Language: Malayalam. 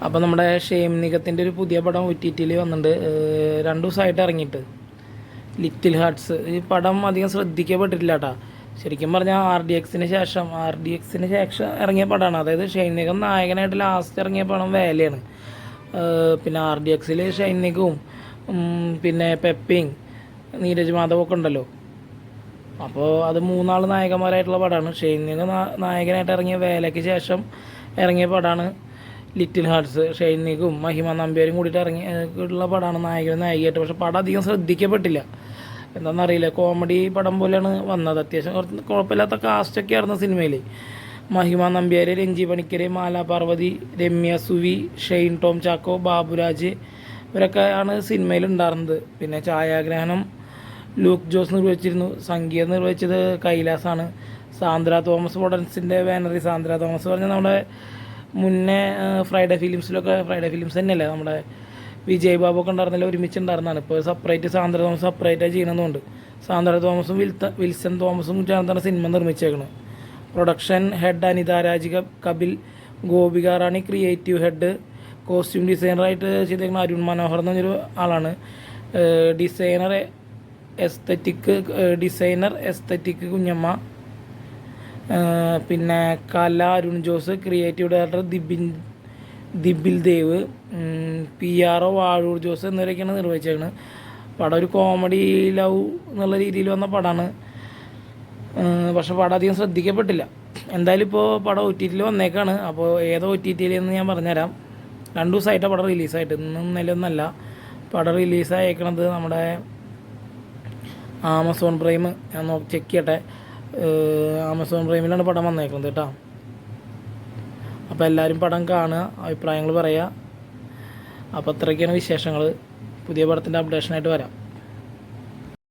അപ്പോൾ നമ്മുടെ ഷെയിം നിഗത്തിൻ്റെ ഒരു പുതിയ പടം OTT-ൽ വന്നിട്ടുണ്ട്. 2 ദിവസമായിട്ട് ഇറങ്ങിയിട്ട്, ലിറ്റിൽ ഹാർട്ട്സ്. ഈ പടം അധികം ശ്രദ്ധിക്കപ്പെട്ടിട്ടില്ല കേട്ടോ. ശരിക്കും പറഞ്ഞാൽ RDXന് ശേഷം ഇറങ്ങിയ പടമാണ്. അതായത് ഷെയിൻ നിഗം നായകനായിട്ട് ലാസ്റ്റ് ഇറങ്ങിയ പടം വേലയാണ്. പിന്നെ RDXൽ ഷെയിൻ നിഗവും പിന്നെ പെപ്പിങ്, നീരജ് മാധവൊക്കെ ഉണ്ടല്ലോ. അപ്പോൾ അത് 3 നായകന്മാരായിട്ടുള്ള പടമാണ്. ഷെയിൻ നിഗം നായകനായിട്ട് ഇറങ്ങിയ വേലയ്ക്ക് ശേഷം ഇറങ്ങിയ പടമാണ് ലിറ്റിൽ ഹാർട്ട്സ്. ഷെയിൻ നിഗും മഹിമ നമ്പ്യാരും കൂടിയിട്ട് ഉള്ള പടമാണ് നായികയായിട്ട്. പക്ഷെ പടം അധികം ശ്രദ്ധിക്കപ്പെട്ടില്ല. എന്താണെന്നറിയില്ല, കോമഡി പടം പോലെയാണ് വന്നത്. അത്യാവശ്യം കുറച്ച് കുഴപ്പമില്ലാത്ത കാസ്റ്റൊക്കെ ആയിരുന്നു സിനിമയിൽ. മഹിമ നമ്പ്യാർ, രഞ്ജി പണിക്കർ, മാല പാർവതി, രമ്യ സുവി, ഷെയ്ൻ ടോം ചാക്കോ, ബാബുരാജ് ഇവരൊക്കെ ആണ് സിനിമയിൽ ഉണ്ടായിരുന്നത്. പിന്നെ ഛായാഗ്രഹണം ലൂക്ക് ജോസ് നിർവഹിച്ചിരുന്നു. സംഗീതം നിർവഹിച്ചത് കൈലാസാണ്. സാന്ദ്ര തോമസ് മോഡൽസിൻ്റെ ബാനറി. സാന്ദ്ര തോമസ് പറഞ്ഞാൽ നമ്മുടെ മുന്നേ ഫ്രൈഡേ ഫിലിംസ് തന്നെയല്ലേ, നമ്മുടെ വിജയ് ബാബു ഒക്കെ ഉണ്ടായിരുന്നല്ലോ, ഒരുമിച്ചുണ്ടായിരുന്നതാണ്. ഇപ്പോൾ സെപ്പറേറ്റ് സാന്ദ്ര തോമസ് സെപ്പറേറ്റായി ചെയ്യണമെന്നുണ്ട്. സാന്ദ്ര തോമസും വിൽസൺ തോമസും ചേർന്നാണ് സിനിമ നിർമ്മിച്ചേക്കുന്നത്. Production head Anitha Raj Kapil, Gopika Rani creative head. Costume ഡിസൈനറായിട്ട് ചെയ്തേക്കുന്ന അരുൺ മനോഹർ എന്ന് പറഞ്ഞൊരു ആളാണ്. Designer aesthetic Kunjamma. പിന്നെ കല Arun Jose. Creative director Dibil Dev. PRO Vazhoor Jose എന്നിവരൊക്കെയാണ് നിർവഹിച്ചേക്കുന്നത്. പടം ഒരു കോമഡി ലവ് എന്നുള്ള രീതിയിൽ വന്ന പടമാണ്. പക്ഷെ പടം അധികം ശ്രദ്ധിക്കപ്പെട്ടില്ല. എന്തായാലും ഇപ്പോൾ പടം OTT-ൽ വന്നേക്കാണ്. അപ്പോൾ ഏതോ OTT-ൽ എന്ന് ഞാൻ പറഞ്ഞുതരാം. 2 ദിവസമായിട്ടാണ് പടം റിലീസായിട്ട്. ഇന്നും നിലയൊന്നല്ല. പടം റിലീസായേക്കണത് നമ്മുടെ ആമസോൺ പ്രൈം. ഞാൻ ചെക്ക് ചെയ്യട്ടെ. ആമസോൺ പ്രൈമിലാണ് പടം വന്നേക്കുന്നത് കേട്ടോ. അപ്പോൾ എല്ലാവരും പടം കാണുക, അഭിപ്രായങ്ങൾ പറയുക. അപ്പോൾ അത്രയൊക്കെയാണ് വിശേഷങ്ങൾ. പുതിയ പടത്തിൻ്റെ അപ്ഡേഷനായിട്ട് വരാം.